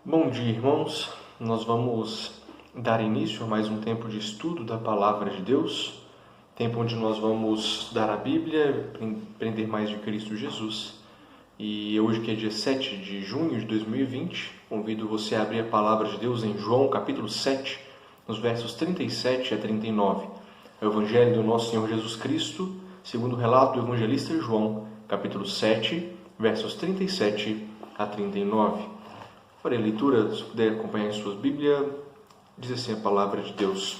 Bom dia, irmãos. Nós vamos dar início a mais um tempo de estudo da Palavra de Deus, tempo onde nós vamos estudar a Bíblia, aprender mais de Cristo Jesus. E hoje, que é dia 7 de junho de 2020, convido você a abrir a Palavra de Deus em João, capítulo 7, nos versos 37 a 39. É o Evangelho do nosso Senhor Jesus Cristo, segundo o relato do evangelista João, capítulo 7, versos 37 a 39. Farei a leitura, se puder acompanhar em sua Bíblia, diz assim a palavra de Deus.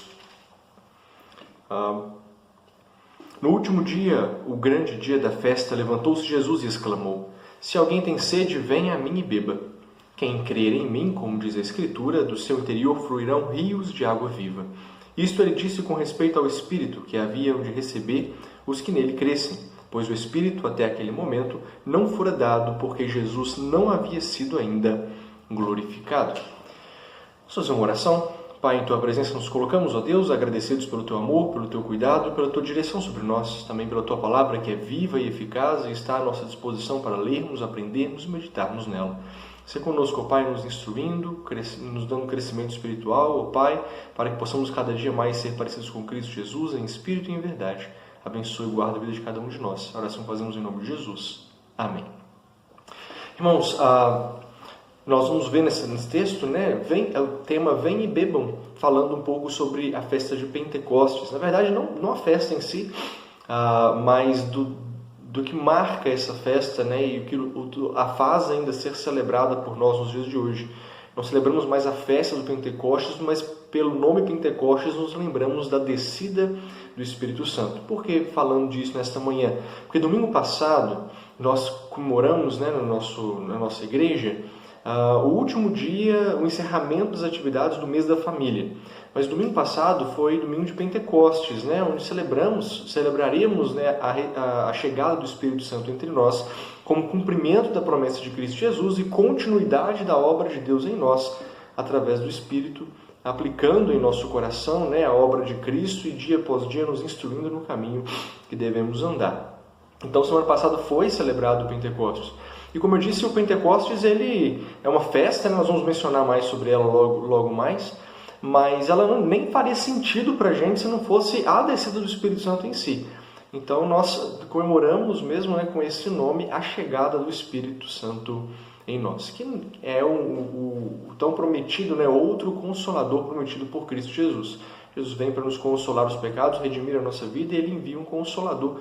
No último dia, o grande dia da festa, levantou-se Jesus e exclamou: Se alguém tem sede, venha a mim e beba. Quem crer em mim, como diz a Escritura, do seu interior fluirão rios de água viva. Isto ele disse com respeito ao Espírito, que haviam de receber os que nele crescem, pois o Espírito, até aquele momento, não fora dado, porque Jesus não havia sido ainda glorificado. Vamos fazer uma oração. Pai, em Tua presença nos colocamos, ó Deus, agradecidos pelo Teu amor, pelo Teu cuidado e pela Tua direção sobre nós, também pela Tua palavra que é viva e eficaz e está à nossa disposição para lermos, aprendermos e meditarmos nela. Seja conosco, ó Pai, nos instruindo, nos dando crescimento espiritual, ó Pai, para que possamos cada dia mais ser parecidos com Cristo Jesus em espírito e em verdade. Abençoe e guarda a vida de cada um de nós. A oração fazemos em nome de Jesus. Amém. Irmãos, nós vamos ver nesse texto, né, o tema Vem e Bebam, falando um pouco sobre a festa de Pentecostes. Na verdade, não a festa em si, mas do que marca essa festa, né, e o que a faz ainda ser celebrada por nós nos dias de hoje. Nós celebramos mais a festa do Pentecostes, mas pelo nome Pentecostes nos lembramos da descida do Espírito Santo. Por que falando disso nesta manhã? Porque domingo passado nós comemoramos, né, na nossa igreja, o último dia, o encerramento das atividades do mês da família. Mas domingo passado foi domingo de Pentecostes, né, onde celebraremos, né, a chegada do Espírito Santo entre nós, como cumprimento da promessa de Cristo Jesus e continuidade da obra de Deus em nós, através do Espírito, aplicando em nosso coração, né, a obra de Cristo e dia após dia nos instruindo no caminho que devemos andar. Então, semana passada foi celebrado o Pentecostes. E como eu disse, o Pentecostes ele é uma festa, né? Nós vamos mencionar mais sobre ela logo mais, mas ela nem faria sentido para a gente se não fosse a descida do Espírito Santo em si. Então nós comemoramos mesmo, né, com esse nome a chegada do Espírito Santo em nós, que é o tão prometido, né, outro Consolador prometido por Cristo Jesus. Jesus vem para nos consolar os pecados, redimir a nossa vida e Ele envia um Consolador.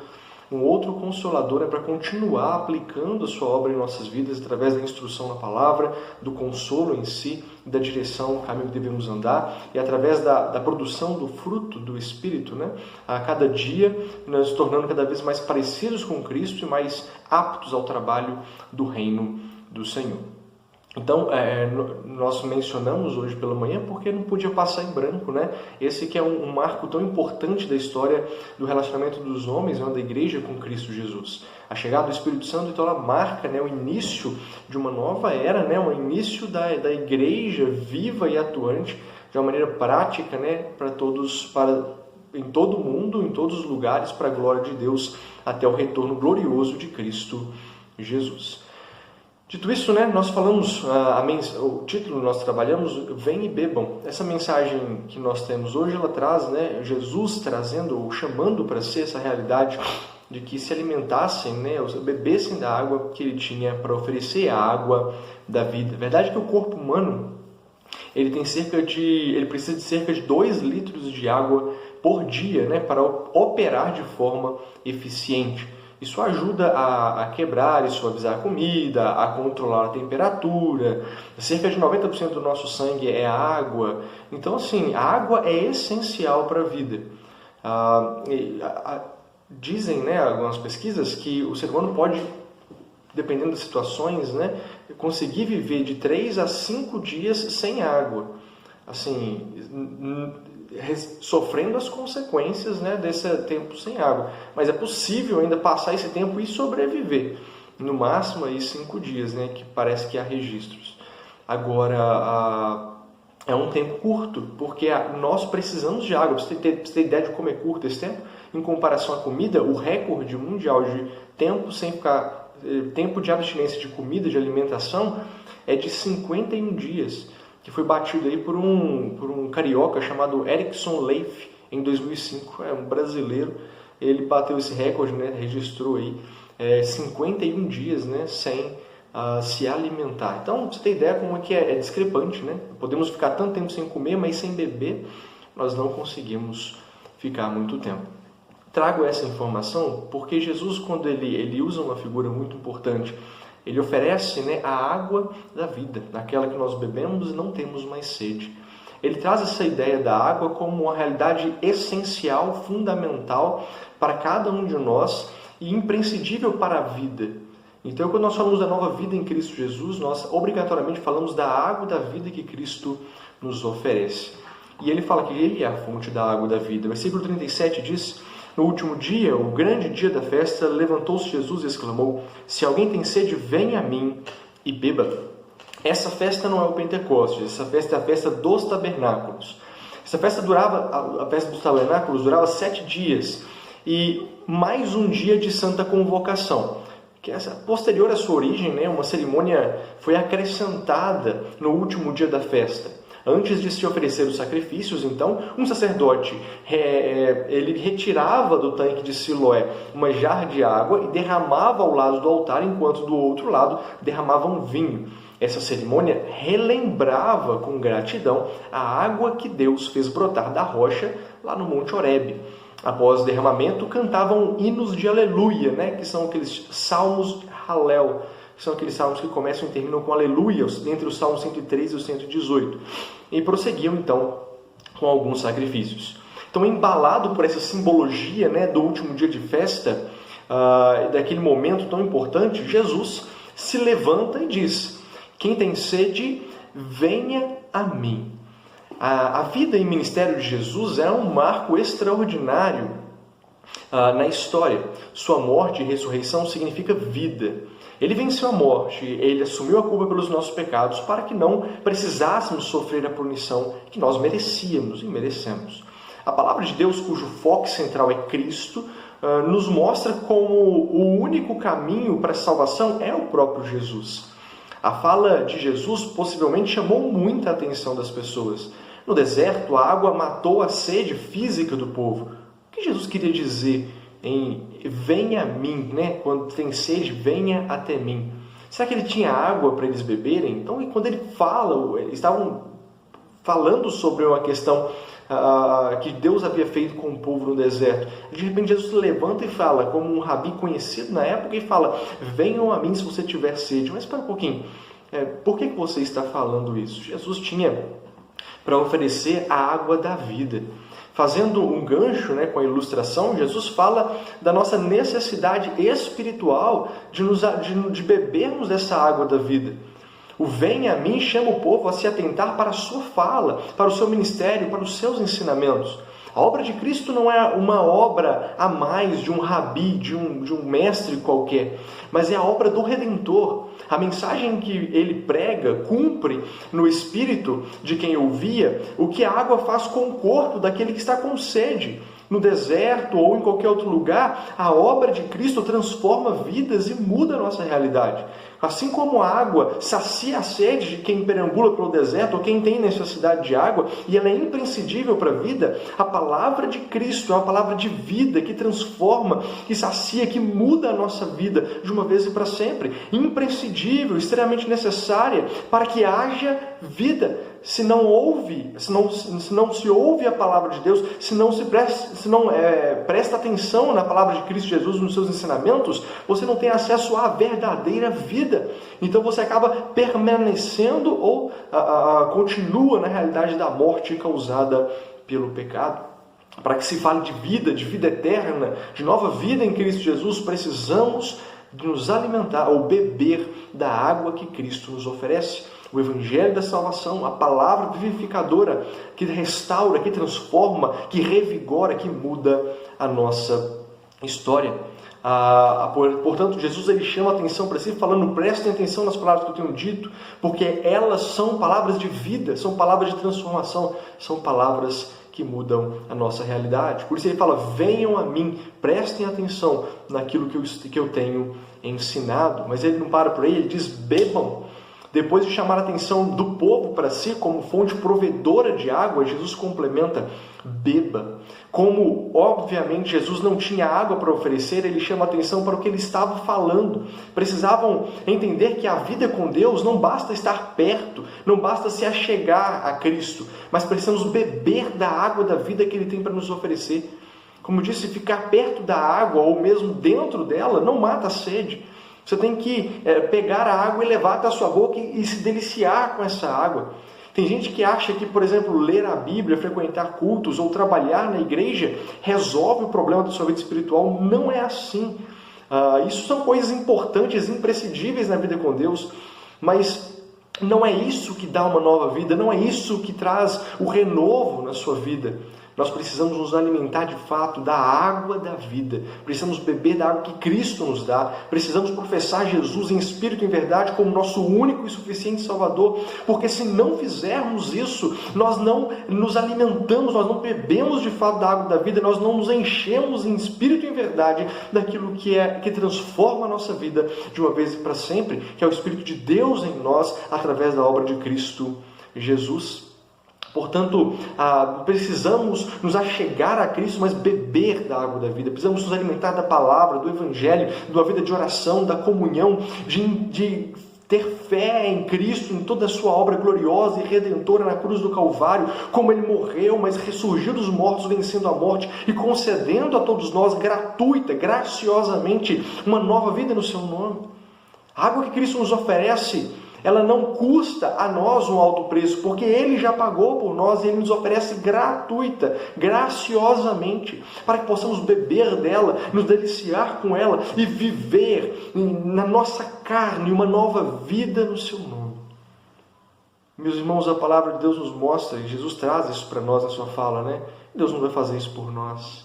Um outro Consolador é para continuar aplicando a sua obra em nossas vidas através da instrução na palavra, do consolo em si, da direção, o caminho que devemos andar e através da produção do fruto do Espírito, né? A cada dia nós nos tornando cada vez mais parecidos com Cristo e mais aptos ao trabalho do reino do Senhor. Então, nós mencionamos hoje pela manhã porque não podia passar em branco, né? Esse que é um marco tão importante da história do relacionamento dos homens, né, da igreja com Cristo Jesus. A chegada do Espírito Santo, então, ela marca, né, o início de uma nova era, né, o início da igreja viva e atuante de uma maneira prática, né, para todos, em todo o mundo, em todos os lugares, para a glória de Deus, até o retorno glorioso de Cristo Jesus. Dito isso, né, nós falamos, o título nós trabalhamos, Vem e Bebam. Essa mensagem que nós temos hoje, ela traz, né, Jesus trazendo, ou chamando para si essa realidade de que se alimentassem, né, bebessem da água que Ele tinha para oferecer, a água da vida. A verdade é que o corpo humano, ele precisa de cerca de 2 litros de água por dia, né, para operar de forma eficiente. Isso ajuda a quebrar e suavizar a comida, a controlar a temperatura. Cerca de 90% do nosso sangue é água. Então, assim, a água é essencial para a vida. Dizem, né, algumas pesquisas que o ser humano pode, dependendo das situações, né, conseguir viver de 3 a 5 dias sem água. Assim, sofrendo as consequências, né, desse tempo sem água. Mas é possível ainda passar esse tempo e sobreviver. No máximo aí 5 dias, né, que parece que há registros. Agora, é um tempo curto, porque nós precisamos de água. Para você ter ideia de como é curto esse tempo, em comparação à comida, o recorde mundial de tempo sem ficar tempo de abstinência de comida, de alimentação, é de 51 dias, que foi batido aí por um carioca chamado Erickson Leif em 2005, um brasileiro. Ele bateu esse recorde, né, registrou aí 51 dias, né, sem se alimentar. Então, você tem ideia como que é discrepante, né? Podemos ficar tanto tempo sem comer, mas sem beber nós não conseguimos ficar muito tempo. Trago essa informação porque Jesus, quando ele usa uma figura muito importante, ele oferece, né, a água da vida, daquela que nós bebemos e não temos mais sede. Ele traz essa ideia da água como uma realidade essencial, fundamental para cada um de nós e imprescindível para a vida. Então, quando nós falamos da nova vida em Cristo Jesus, nós obrigatoriamente falamos da água da vida que Cristo nos oferece. E ele fala que ele é a fonte da água da vida. Versículo 37 diz: no último dia, o grande dia da festa, levantou-se Jesus e exclamou: se alguém tem sede, venha a mim e beba. Essa festa não é o Pentecostes, essa festa é a festa dos tabernáculos. Essa festa a festa dos tabernáculos durava 7 dias e mais um dia de santa convocação. Que posterior à sua origem, né, uma cerimônia foi acrescentada no último dia da festa. Antes de se oferecer os sacrifícios, então, um sacerdote ele retirava do tanque de Siloé uma jarra de água e derramava ao lado do altar, enquanto do outro lado derramavam vinho. Essa cerimônia relembrava com gratidão a água que Deus fez brotar da rocha lá no Monte Horebe. Após o derramamento, cantavam hinos de aleluia, né? Que são aqueles salmos Halel, que são aqueles salmos que começam e terminam com aleluia, entre os salmos 103 e o 118. E prosseguiam, então, com alguns sacrifícios. Então, embalado por essa simbologia, né, do último dia de festa, daquele momento tão importante, Jesus se levanta e diz: quem tem sede, venha a mim. A vida e ministério de Jesus é um marco extraordinário na história. Sua morte e ressurreição significa vida. Ele venceu a morte, ele assumiu a culpa pelos nossos pecados para que não precisássemos sofrer a punição que nós merecíamos e merecemos. A palavra de Deus, cujo foco central é Cristo, nos mostra como o único caminho para a salvação é o próprio Jesus. A fala de Jesus possivelmente chamou muita atenção das pessoas. No deserto, a água matou a sede física do povo. O que Jesus queria dizer em venha a mim, né? Quando tem sede, venha até mim. Será que ele tinha água para eles beberem? Então, quando ele fala, eles estavam falando sobre uma questão que Deus havia feito com o povo no deserto. De repente, Jesus se levanta e fala, como um rabi conhecido na época, e fala: venham a mim se você tiver sede. Mas espera um pouquinho, por que você está falando isso? Jesus tinha para oferecer a água da vida. Fazendo um gancho, né, com a ilustração, Jesus fala da nossa necessidade espiritual de bebermos dessa água da vida. O venha a mim chama o povo a se atentar para a sua fala, para o seu ministério, para os seus ensinamentos. A obra de Cristo não é uma obra a mais de um rabi, de um mestre qualquer, mas é a obra do Redentor. A mensagem que ele prega cumpre no espírito de quem ouvia o que a água faz com o corpo daquele que está com sede. No deserto ou em qualquer outro lugar, a obra de Cristo transforma vidas e muda a nossa realidade. Assim como a água sacia a sede de quem perambula pelo deserto ou quem tem necessidade de água, e ela é imprescindível para a vida, a palavra de Cristo é uma palavra de vida que transforma, que sacia, que muda a nossa vida de uma vez e para sempre. Imprescindível, extremamente necessária para que haja vida. Se não se ouve a palavra de Deus, se não presta atenção na palavra de Cristo Jesus, nos seus ensinamentos, você não tem acesso à verdadeira vida. Então você acaba permanecendo ou continua na realidade da morte causada pelo pecado. Para que se fale de vida eterna, de nova vida em Cristo Jesus, precisamos de nos alimentar ou beber da água que Cristo nos oferece. O Evangelho da salvação, a palavra vivificadora que restaura, que transforma, que revigora, que muda a nossa história. Portanto, Jesus ele chama a atenção para si, falando: prestem atenção nas palavras que eu tenho dito, porque elas são palavras de vida, são palavras de transformação, são palavras que mudam a nossa realidade. Por isso ele fala, venham a mim, prestem atenção naquilo que eu tenho ensinado. Mas ele não para por aí, ele diz, bebam. Depois de chamar a atenção do povo para si como fonte provedora de água, Jesus complementa, beba. Como, obviamente, Jesus não tinha água para oferecer, ele chama a atenção para o que ele estava falando. Precisavam entender que a vida com Deus não basta estar perto, não basta se achegar a Cristo, mas precisamos beber da água da vida que ele tem para nos oferecer. Como disse, ficar perto da água ou mesmo dentro dela não mata a sede. Você tem que pegar a água e levar até a sua boca e se deliciar com essa água. Tem gente que acha que, por exemplo, ler a Bíblia, frequentar cultos ou trabalhar na igreja resolve o problema da sua vida espiritual. Não é assim. Isso são coisas importantes, imprescindíveis na vida com Deus, mas não é isso que dá uma nova vida, não é isso que traz o renovo na sua vida. Nós precisamos nos alimentar de fato da água da vida. Precisamos beber da água que Cristo nos dá. Precisamos professar Jesus em espírito e em verdade como nosso único e suficiente Salvador. Porque se não fizermos isso, nós não nos alimentamos, nós não bebemos de fato da água da vida, nós não nos enchemos em espírito e em verdade daquilo que transforma a nossa vida de uma vez e para sempre, que é o Espírito de Deus em nós, através da obra de Cristo Jesus. Portanto, precisamos nos achegar a Cristo, mas beber da água da vida. Precisamos nos alimentar da palavra, do Evangelho, de uma vida de oração, da comunhão, de ter fé em Cristo, em toda a sua obra gloriosa e redentora na cruz do Calvário, como Ele morreu, mas ressurgiu dos mortos, vencendo a morte e concedendo a todos nós gratuita, graciosamente, uma nova vida no Seu nome. A água que Cristo nos oferece, ela não custa a nós um alto preço, porque Ele já pagou por nós e Ele nos oferece gratuita, graciosamente, para que possamos beber dela, nos deliciar com ela e viver na nossa carne uma nova vida no Seu nome. Meus irmãos, a palavra de Deus nos mostra, e Jesus traz isso para nós na sua fala, né? Deus não vai fazer isso por nós.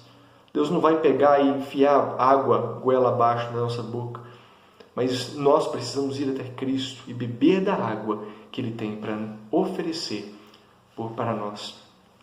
Deus não vai pegar e enfiar água goela abaixo na nossa boca. Mas nós precisamos ir até Cristo e beber da água que Ele tem para oferecer para nós.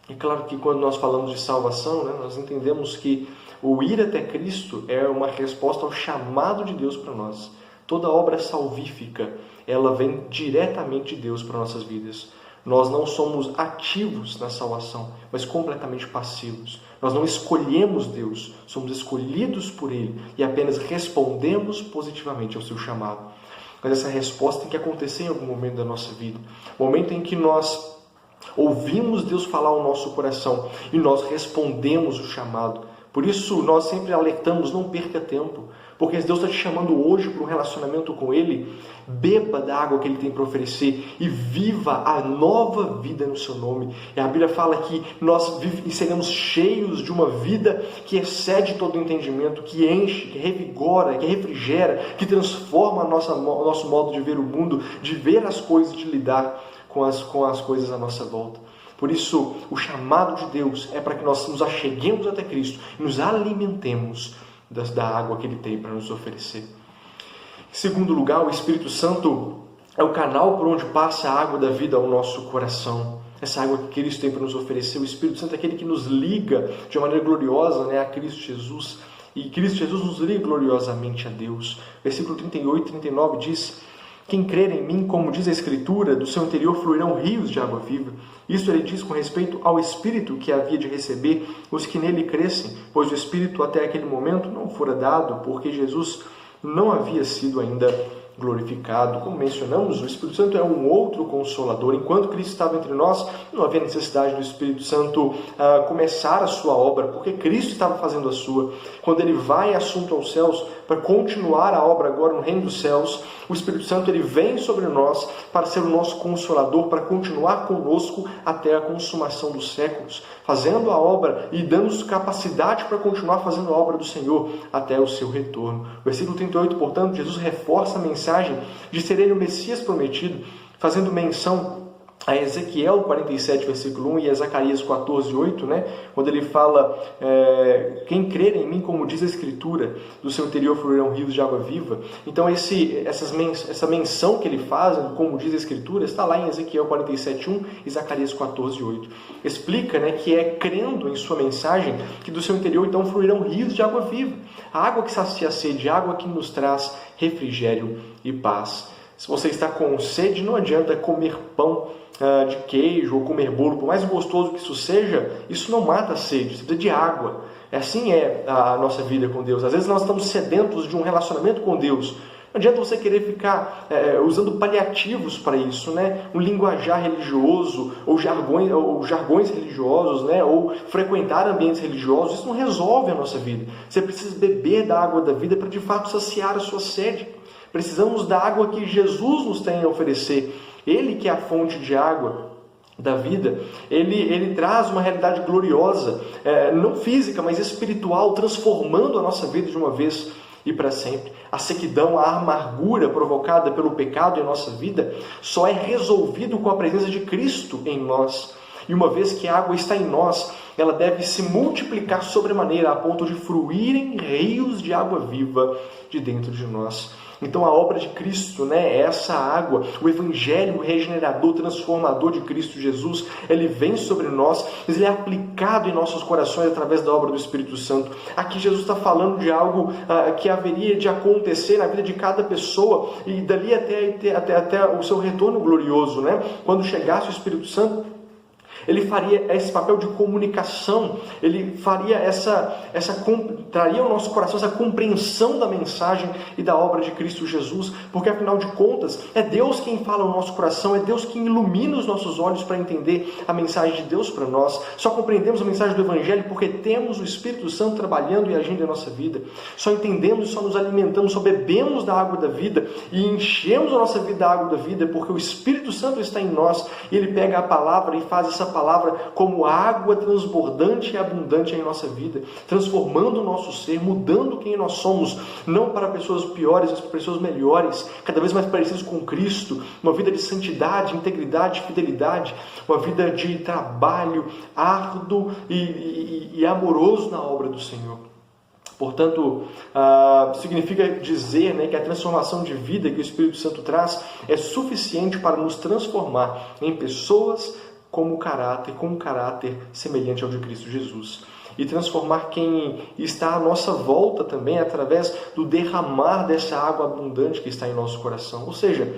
É claro que quando nós falamos de salvação, né, nós entendemos que o ir até Cristo é uma resposta ao chamado de Deus para nós. Toda obra salvífica, ela vem diretamente de Deus para nossas vidas. Nós não somos ativos na salvação, mas completamente passivos. Nós não escolhemos Deus, somos escolhidos por Ele e apenas respondemos positivamente ao seu chamado. Mas essa resposta tem que acontecer em algum momento da nossa vida. Momento em que nós ouvimos Deus falar ao nosso coração e nós respondemos o chamado. Por isso nós sempre alertamos, não perca tempo. Porque Deus está te chamando hoje para um relacionamento com Ele, beba da água que Ele tem para oferecer e viva a nova vida no Seu nome. E a Bíblia fala que nós seremos cheios de uma vida que excede todo o entendimento, que enche, que revigora, que refrigera, que transforma o nosso modo de ver o mundo, de ver as coisas, de lidar com as coisas à nossa volta. Por isso, o chamado de Deus é para que nós nos acheguemos até Cristo e nos alimentemos da água que Ele tem para nos oferecer. Em segundo lugar, o Espírito Santo é o canal por onde passa a água da vida ao nosso coração. Essa água que Cristo tem para nos oferecer. O Espírito Santo é aquele que nos liga de uma maneira gloriosa, né, a Cristo Jesus. E Cristo Jesus nos liga gloriosamente a Deus. Versículo 38 e 39 diz: quem crer em mim, como diz a Escritura, do seu interior fluirão rios de água viva. Isso ele diz com respeito ao Espírito que havia de receber os que nele crescem, pois o Espírito até aquele momento não fora dado, porque Jesus não havia sido ainda glorificado. Como mencionamos, o Espírito Santo é um outro Consolador. Enquanto Cristo estava entre nós, não havia necessidade do Espírito Santo começar a sua obra, porque Cristo estava fazendo a sua. Quando Ele vai assunto aos céus, para continuar a obra agora no reino dos céus, o Espírito Santo ele vem sobre nós para ser o nosso Consolador, para continuar conosco até a consumação dos séculos, fazendo a obra e dando-nos capacidade para continuar fazendo a obra do Senhor até o seu retorno. Versículo 38, portanto, Jesus reforça a mensagem de ser Ele o Messias prometido, fazendo menção a Ezequiel 47, versículo 1 e a Zacarias 14, 8, né? Quando ele fala, quem crer em mim, como diz a Escritura, do seu interior fluirão rios de água viva. Então essa menção que ele faz, como diz a Escritura, está lá em Ezequiel 47, 1 e Zacarias 14, 8. Explica, né, que é crendo em sua mensagem que do seu interior então fluirão rios de água viva. A água que sacia a sede, a água que nos traz refrigério e paz. Se você está com sede, não adianta comer pão de queijo ou comer bolo, por mais gostoso que isso seja, isso não mata a sede, você precisa de água. Assim é a nossa vida com Deus. Às vezes nós estamos sedentos de um relacionamento com Deus. Não adianta você querer ficar usando paliativos para isso, né? Um linguajar religioso, ou jargões religiosos, né? Ou frequentar ambientes religiosos. Isso não resolve a nossa vida. Você precisa beber da água da vida para de fato saciar a sua sede. Precisamos da água que Jesus nos tem a oferecer. Ele que é a fonte de água da vida, ele traz uma realidade gloriosa, não física, mas espiritual, transformando a nossa vida de uma vez e para sempre. A sequidão, a amargura provocada pelo pecado em nossa vida só é resolvido com a presença de Cristo em nós. E uma vez que a água está em nós, ela deve se multiplicar sobremaneira a ponto de fluírem rios de água viva de dentro de nós. Então a obra de Cristo, né, essa água, o evangelho regenerador, transformador de Cristo Jesus, ele vem sobre nós, mas ele é aplicado em nossos corações através da obra do Espírito Santo. Aqui Jesus está falando de algo que haveria de acontecer na vida de cada pessoa e dali até o seu retorno glorioso, né? Quando chegasse o Espírito Santo, ele faria esse papel de comunicação, ele faria traria ao nosso coração essa compreensão da mensagem e da obra de Cristo Jesus, porque afinal de contas, é Deus quem fala ao nosso coração, é Deus quem ilumina os nossos olhos para entender a mensagem de Deus para nós. Só compreendemos a mensagem do Evangelho porque temos o Espírito Santo trabalhando e agindo em nossa vida. Só entendemos, só nos alimentamos, só bebemos da água da vida e enchemos a nossa vida da água da vida porque o Espírito Santo está em nós e ele pega a palavra e faz essa palavra como água transbordante e abundante em nossa vida, transformando o nosso ser, mudando quem nós somos, não para pessoas piores, mas para pessoas melhores, cada vez mais parecidas com Cristo, uma vida de santidade, integridade, fidelidade, uma vida de trabalho árduo e amoroso na obra do Senhor. Portanto, significa dizer, né, que a transformação de vida que o Espírito Santo traz é suficiente para nos transformar em pessoas com um caráter semelhante ao de Cristo Jesus. E transformar quem está à nossa volta também através do derramar dessa água abundante que está em nosso coração. Ou seja,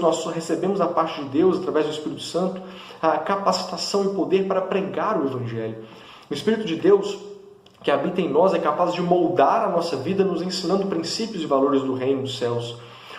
nós recebemos da parte de Deus, através do Espírito Santo, a capacitação e poder para pregar o Evangelho. O Espírito de Deus que habita em nós é capaz de moldar a nossa vida, nos ensinando princípios e valores do reino dos céus.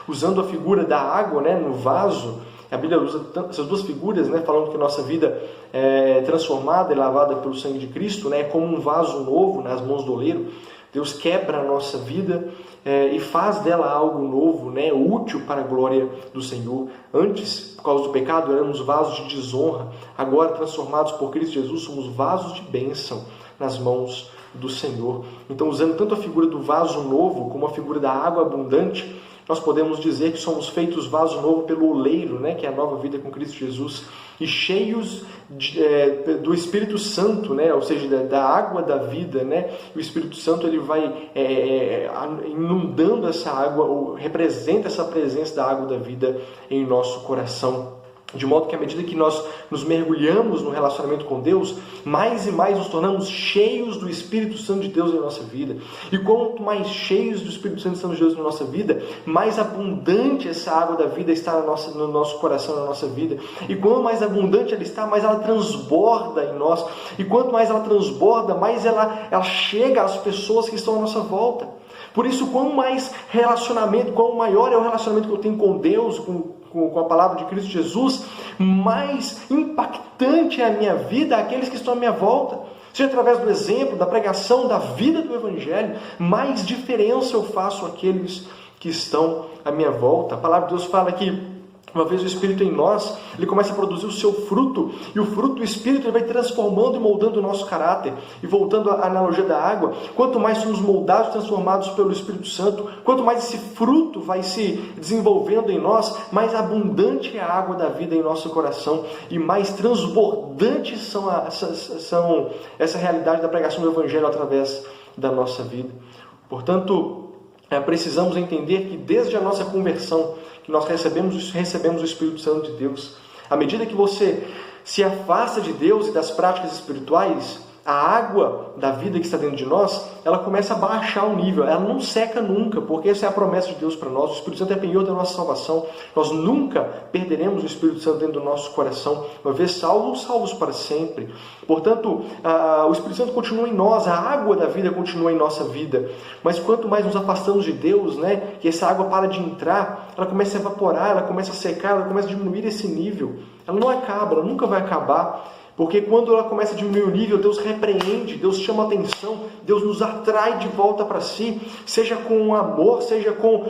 Usando a figura da água, né, no vaso, a Bíblia usa essas duas figuras, né, falando que a nossa vida é transformada e lavada pelo sangue de Cristo, né, é como um vaso novo nas mãos do oleiro. Deus quebra a nossa vida e faz dela algo novo, né, útil para a glória do Senhor. Antes, por causa do pecado, éramos vasos de desonra. Agora, transformados por Cristo Jesus, somos vasos de bênção nas mãos do Senhor. Então, usando tanto a figura do vaso novo como a figura da água abundante, nós podemos dizer que somos feitos vaso novo pelo oleiro, né, que é a nova vida com Cristo Jesus, e cheios do Espírito Santo, né, ou seja, da água da vida, né. O Espírito Santo ele vai inundando essa água, ou representa essa presença da água da vida em nosso coração. De modo que à medida que nós nos mergulhamos no relacionamento com Deus, mais e mais nos tornamos cheios do Espírito Santo de Deus em nossa vida. E quanto mais cheios do Espírito Santo de Deus na nossa vida, mais abundante essa água da vida está no nosso coração, na nossa vida. E quanto mais abundante ela está, mais ela transborda em nós. E quanto mais ela transborda, mais ela chega às pessoas que estão à nossa volta. Por isso, quanto maior é o relacionamento que eu tenho com Deus, com a palavra de Cristo Jesus, mais impactante é a minha vida àqueles que estão à minha volta. Seja através do exemplo, da pregação, da vida do Evangelho, mais diferença eu faço àqueles que estão à minha volta. A palavra de Deus fala que Uma vez o Espírito em nós, ele começa a produzir o seu fruto, e o fruto do Espírito ele vai transformando e moldando o nosso caráter. E voltando à analogia da água, quanto mais somos moldados e transformados pelo Espírito Santo, quanto mais esse fruto vai se desenvolvendo em nós, mais abundante é a água da vida em nosso coração, e mais transbordantes são essa realidade da pregação do Evangelho através da nossa vida. Portanto, precisamos entender que desde a nossa conversão, que nós recebemos o Espírito Santo de Deus, à medida que você se afasta de Deus e das práticas espirituais, a água da vida que está dentro de nós, ela começa a baixar o nível, ela não seca nunca, porque essa é a promessa de Deus para nós. O Espírito Santo é penhor da nossa salvação, nós nunca perderemos o Espírito Santo dentro do nosso coração, uma vez salvos para sempre. Portanto, o Espírito Santo continua em nós, a água da vida continua em nossa vida, mas quanto mais nos afastamos de Deus, que essa água para de entrar, ela começa a evaporar, ela começa a secar, ela começa a diminuir esse nível, ela não acaba, ela nunca vai acabar. Porque quando ela começa a diminuir o nível, Deus repreende, Deus chama a atenção, Deus nos atrai de volta para si, seja com amor, seja com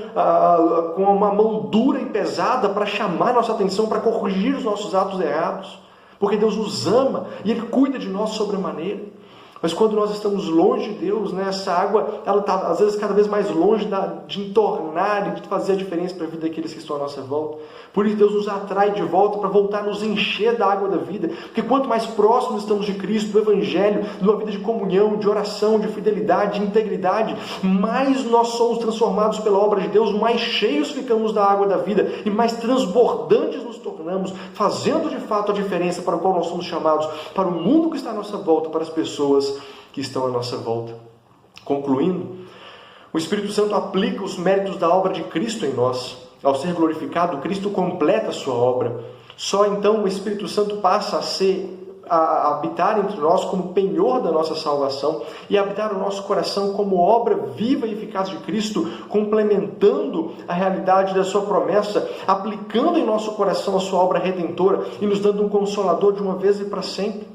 uma mão dura e pesada para chamar nossa atenção, para corrigir os nossos atos errados. Porque Deus nos ama e Ele cuida de nós sobremaneira. Mas quando nós estamos longe de Deus, essa água, ela está às vezes cada vez mais longe de entornar e de fazer a diferença para a vida daqueles que estão à nossa volta. Por isso Deus nos atrai de volta para voltar a nos encher da água da vida. Porque quanto mais próximos estamos de Cristo, do Evangelho, de uma vida de comunhão, de oração, de fidelidade, de integridade, mais nós somos transformados pela obra de Deus, mais cheios ficamos da água da vida e mais transbordantes nos tornamos, fazendo de fato a diferença para o qual nós somos chamados, para o mundo que está à nossa volta, para as pessoas que estão à nossa volta. Concluindo, o Espírito Santo aplica os méritos da obra de Cristo em nós. Ao ser glorificado, Cristo completa a sua obra. Só então o Espírito Santo passa a habitar entre nós como penhor da nossa salvação e habitar o nosso coração como obra viva e eficaz de Cristo, complementando a realidade da sua promessa, aplicando em nosso coração a sua obra redentora e nos dando um consolador de uma vez e para sempre.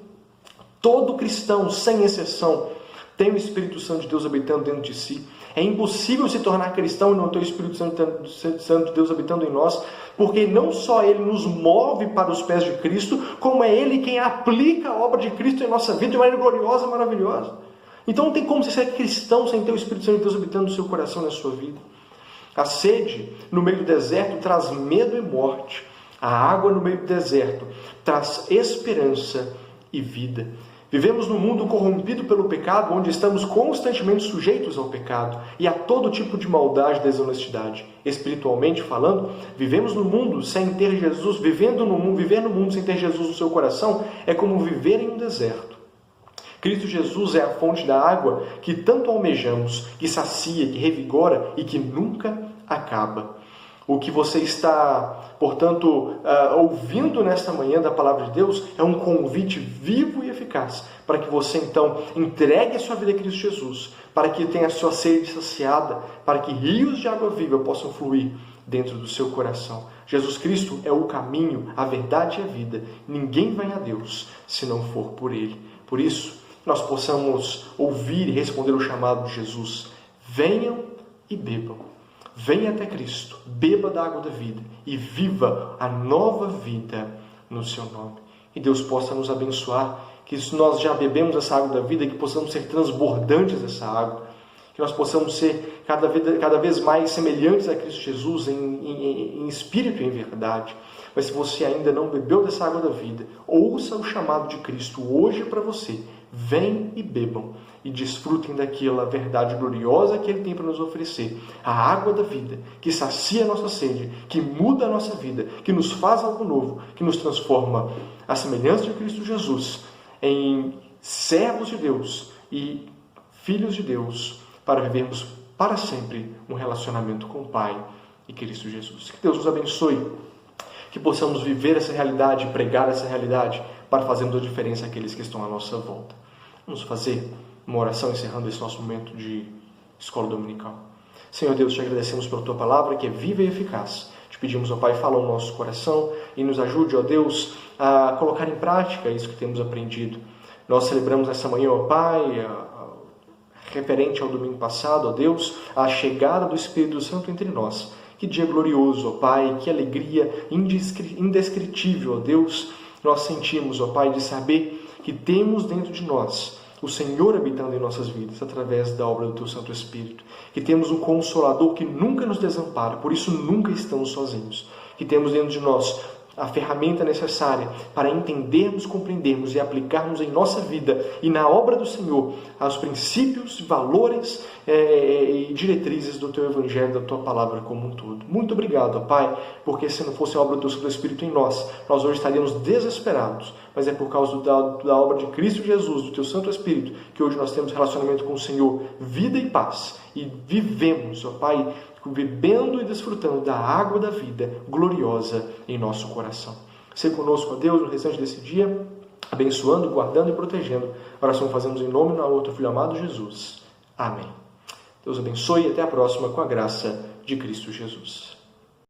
Todo cristão, sem exceção, tem o Espírito Santo de Deus habitando dentro de si. É impossível se tornar cristão e não ter o Espírito Santo de Deus habitando em nós, porque não só Ele nos move para os pés de Cristo, como é Ele quem aplica a obra de Cristo em nossa vida de maneira gloriosa e maravilhosa. Então não tem como você ser cristão sem ter o Espírito Santo de Deus habitando no seu coração e na sua vida. A sede no meio do deserto traz medo e morte. A água no meio do deserto traz esperança e vida. Vivemos num mundo corrompido pelo pecado, onde estamos constantemente sujeitos ao pecado e a todo tipo de maldade e desonestidade. Espiritualmente falando, vivemos no mundo sem ter Jesus, viver no mundo sem ter Jesus no seu coração é como viver em um deserto. Cristo Jesus é a fonte da água que tanto almejamos, que sacia, que revigora e que nunca acaba. O que você está, portanto, ouvindo nesta manhã da Palavra de Deus é um convite vivo e eficaz para que você, então, entregue a sua vida a Cristo Jesus, para que tenha a sua sede saciada, para que rios de água viva possam fluir dentro do seu coração. Jesus Cristo é o caminho, a verdade e a vida. Ninguém vai a Deus se não for por Ele. Por isso, nós possamos ouvir e responder o chamado de Jesus. Venham e bebam. Venha até Cristo, beba da água da vida e viva a nova vida no seu nome. E Deus possa nos abençoar, que nós já bebemos essa água da vida, que possamos ser transbordantes dessa água, que nós possamos ser cada vez mais semelhantes a Cristo Jesus em espírito e em verdade. Mas se você ainda não bebeu dessa água da vida, ouça o chamado de Cristo hoje para você. Vem e bebam e desfrutem daquela verdade gloriosa que Ele tem para nos oferecer. A água da vida, que sacia a nossa sede, que muda a nossa vida, que nos faz algo novo, que nos transforma à semelhança de Cristo Jesus em servos de Deus e filhos de Deus, para vivermos para sempre um relacionamento com o Pai e Cristo Jesus. Que Deus nos abençoe, que possamos viver essa realidade, pregar essa realidade, para fazermos a diferença àqueles que estão à nossa volta. Vamos fazer uma oração encerrando esse nosso momento de escola dominical. Senhor Deus, te agradecemos pela Tua palavra, que é viva e eficaz. Te pedimos, ó Pai, fala ao nosso coração e nos ajude, ó Deus, a colocar em prática isso que temos aprendido. Nós celebramos nessa manhã, ó Pai, referente ao domingo passado, ó Deus, a chegada do Espírito Santo entre nós. Que dia glorioso, ó Pai, que alegria indescritível, ó Deus, nós sentimos, ó Pai, de saber que temos dentro de nós o Senhor habitando em nossas vidas, através da obra do Teu Santo Espírito. Que temos um Consolador que nunca nos desampara, por isso nunca estamos sozinhos. Que temos dentro de nós a ferramenta necessária para entendermos, compreendermos e aplicarmos em nossa vida e na obra do Senhor os princípios, valores e diretrizes do Teu Evangelho, da Tua Palavra como um todo. Muito obrigado, ó Pai, porque se não fosse a obra do Teu Santo Espírito em nós hoje estaríamos desesperados, mas é por causa da obra de Cristo Jesus, do Teu Santo Espírito, que hoje nós temos relacionamento com o Senhor, vida e paz, e vivemos, ó Pai, bebendo e desfrutando da água da vida gloriosa em nosso coração. Seja conosco, ó Deus, no restante desse dia, abençoando, guardando e protegendo. A oração fazemos em nome do Teu Filho amado Jesus. Amém. Deus abençoe e até a próxima com a graça de Cristo Jesus.